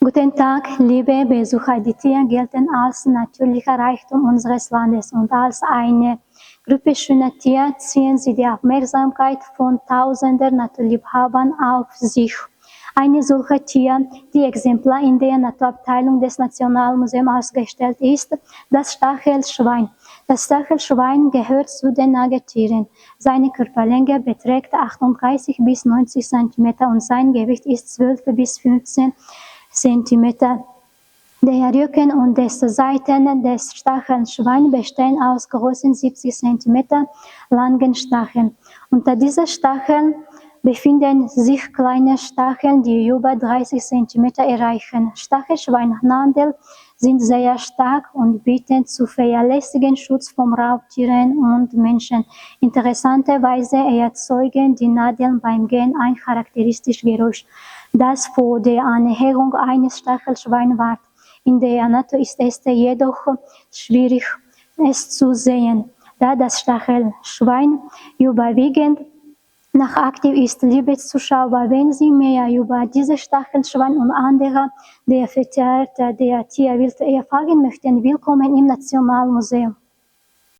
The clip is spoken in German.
Guten Tag, liebe Besucher. Die Tiere gelten als natürlicher Reichtum unseres Landes und als eine Gruppe schöner Tiere ziehen sie die Aufmerksamkeit von tausenden Naturliebhabern auf sich. Eine solche Tier, die Exemplar in der Naturabteilung des Nationalmuseums ausgestellt ist, das Stachelschwein. Das Stachelschwein gehört zu den Nagetieren. Seine Körperlänge beträgt 38 bis 90 cm und sein Gewicht ist 12 bis 15 cm. Der Rücken und die Seiten des Stachelschweins bestehen aus großen 70 cm langen Stacheln. Unter diesen Stacheln befinden sich kleine Stacheln, die über 30 cm erreichen. Stachelschweinnadel sind sehr stark und bieten zuverlässigen Schutz vor Raubtieren und Menschen. Interessanterweise erzeugen die Nadeln beim Gehen ein charakteristisches Geräusch, das vor der Annäherung eines Stachelschweins warnt. In der Natur ist es jedoch schwierig, es zu sehen, da das Stachelschwein überwiegend nachtaktiv ist. Liebe Zuschauer, wenn Sie mehr über dieses Stachelschwein und andere der Vertreter der Tierwelt erfahren möchten, willkommen im Nationalmuseum.